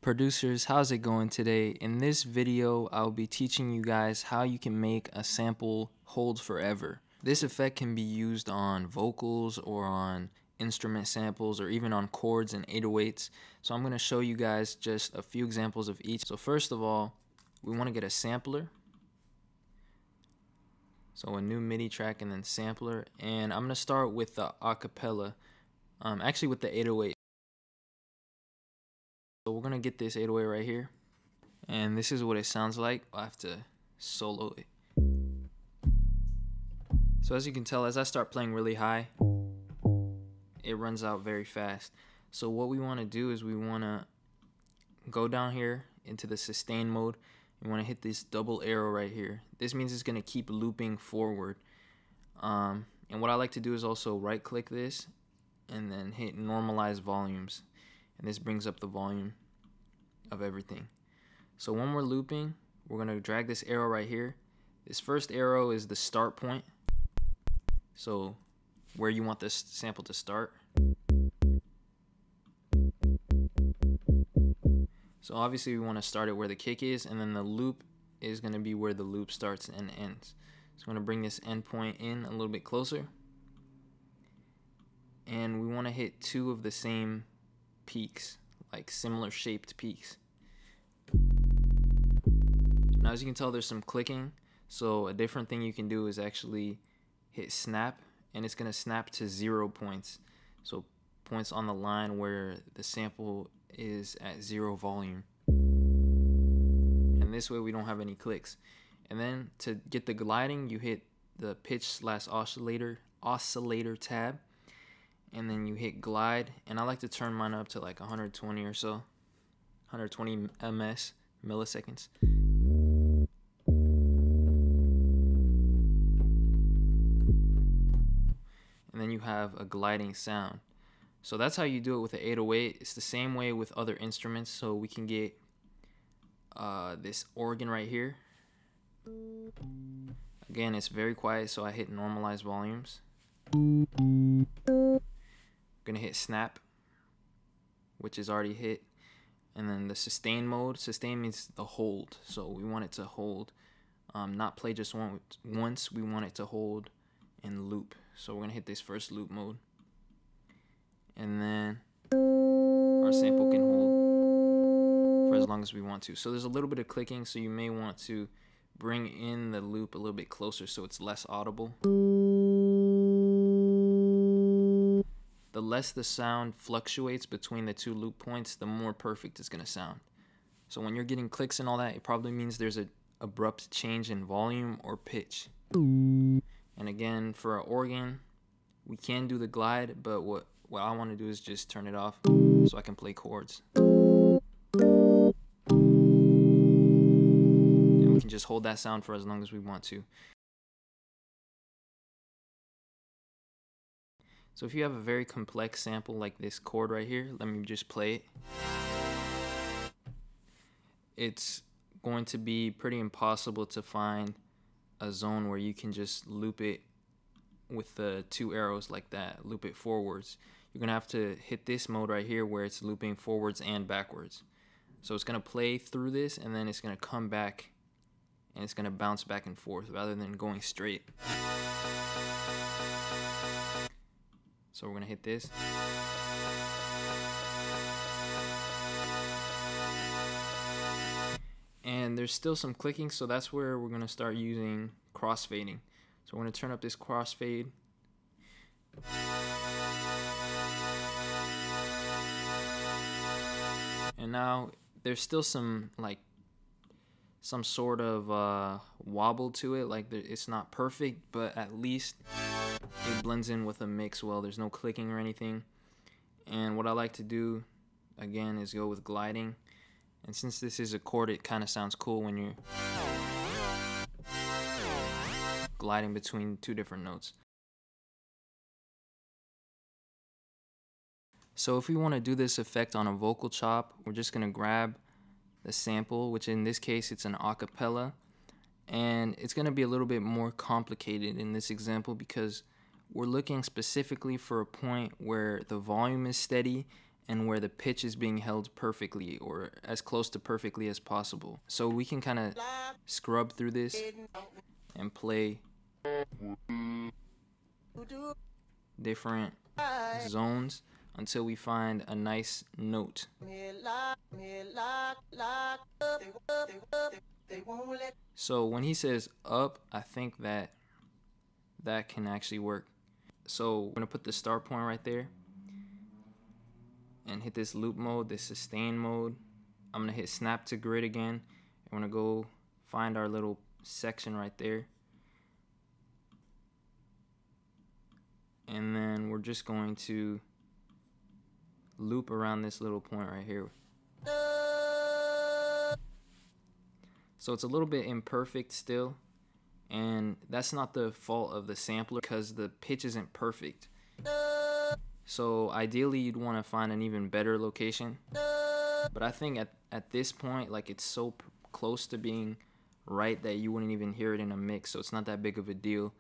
Producers, how's it going today? In this video, I'll be teaching you guys how you can make a sample hold forever. This effect can be used on vocals or on instrument samples or even on chords and 808s. So I'm going to show you guys just a few examples of each. So first of all, we want to get a sampler. So a new MIDI track and then sampler. And I'm going to start with the acapella, actually with the 808. So we're gonna get this 808 right here, and this is what it sounds like. I'll have to solo it. So as you can tell, as I start playing really high, it runs out very fast. So what we want to do is we want to go down here into the sustain mode. We want to hit this double arrow right here. This means it's gonna keep looping forward. And what I like to do is also right click this and then hit normalize volumes. And this brings up the volume of everything. So when we're looping, we're going to drag this arrow right here. This first arrow is the start point. So where you want this sample to start. So obviously we want to start it where the kick is, and then the loop is going to be where the loop starts and ends. So I'm going to bring this end point in a little bit closer. And we want to hit two of the same peaks, like similar shaped peaks. Now as you can tell, there's some clicking, so a different thing you can do is actually hit snap, and it's going to snap to 0 points, so points on the line where the sample is at 0 volume, and this way we don't have any clicks. And then to get the gliding, you hit the pitch/oscillator tab, and then you hit glide, and I like to turn mine up to like 120 or so, 120 milliseconds. And then you have a gliding sound. So that's how you do it with the 808. It's the same way with other instruments. So we can get this organ right here. Again, it's very quiet, so I hit normalize volumes. Gonna hit snap, which is already hit, and then the sustain mode. Sustain means the hold, so we want it to hold, not play just once. We want it to hold and loop. So we're gonna hit this first loop mode, and then our sample can hold for as long as we want to. So there's a little bit of clicking, so you may want to bring in the loop a little bit closer so it's less audible. The less the sound fluctuates between the two loop points, the more perfect it's going to sound. So when you're getting clicks and all that, it probably means there's an abrupt change in volume or pitch. And again, for our organ, we can do the glide, but what I want to do is just turn it off so I can play chords. And we can just hold that sound for as long as we want to. So if you have a very complex sample like this chord right here, let me just play it. It's going to be pretty impossible to find a zone where you can just loop it with the two arrows like that, loop it forwards. You're gonna have to hit this mode right here where it's looping forwards and backwards. So it's gonna play through this, and then it's gonna come back and it's gonna bounce back and forth rather than going straight. So we're going to hit this. And there's still some clicking, so that's where we're going to start using crossfading. So we're going to turn up this crossfade. And now there's still some sort of wobble to it, like it's not perfect, but at least it blends in with a mix well. There's no clicking or anything. And what I like to do again is go with gliding, and since this is a chord, it kind of sounds cool when you're gliding between two different notes. So if we want to do this effect on a vocal chop, we're just going to grab the sample, which in this case it's an acapella, and it's going to be a little bit more complicated in this example because we're looking specifically for a point where the volume is steady and where the pitch is being held perfectly, or as close to perfectly as possible. So we can kind of scrub through this and play different zones until we find a nice note. So when he says up, I think that can actually work. So we're gonna put the start point right there and hit this loop mode, this sustain mode. I'm gonna hit snap to grid again. I'm gonna go find our little section right there. And then we're just going to loop around this little point right here. So it's a little bit imperfect still, and that's not the fault of the sampler because the pitch isn't perfect. So ideally you'd want to find an even better location, but I think at this point, like, it's so close to being right that you wouldn't even hear it in a mix, so it's not that big of a deal.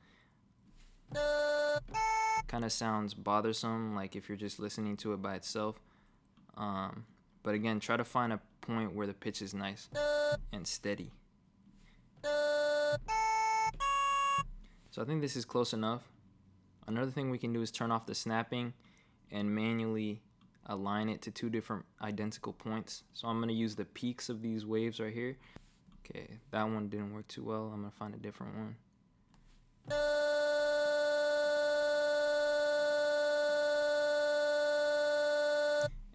Kind of sounds bothersome, like if you're just listening to it by itself. But again, try to find a point where the pitch is nice and steady. So I think this is close enough. Another thing we can do is turn off the snapping and manually align it to two different identical points. So I'm going to use the peaks of these waves right here. Okay, that one didn't work too well. I'm going to find a different one.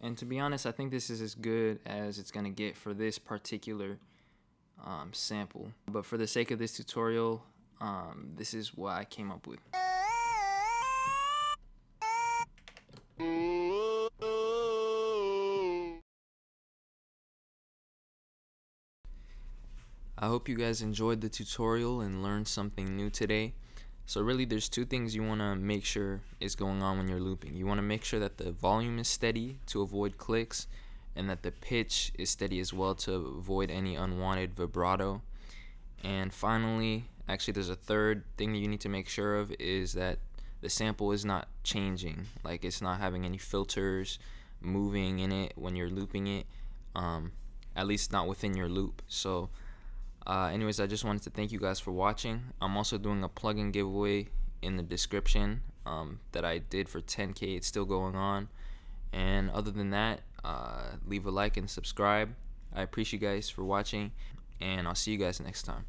And to be honest, I think this is as good as it's going to get for this particular sample. But for the sake of this tutorial, this is what I came up with. I hope you guys enjoyed the tutorial and learned something new today. So really, there's two things you want to make sure is going on when you're looping. You want to make sure that the volume is steady to avoid clicks, and that the pitch is steady as well to avoid any unwanted vibrato. And finally, actually there's a third thing that you need to make sure of, is that the sample is not changing, like it's not having any filters moving in it when you're looping it, at least not within your loop. So anyways, I just wanted to thank you guys for watching. I'm also doing a plugin giveaway in the description that I did for 10K. It's still going on. And other than that, leave a like and subscribe. I appreciate you guys for watching, and I'll see you guys next time.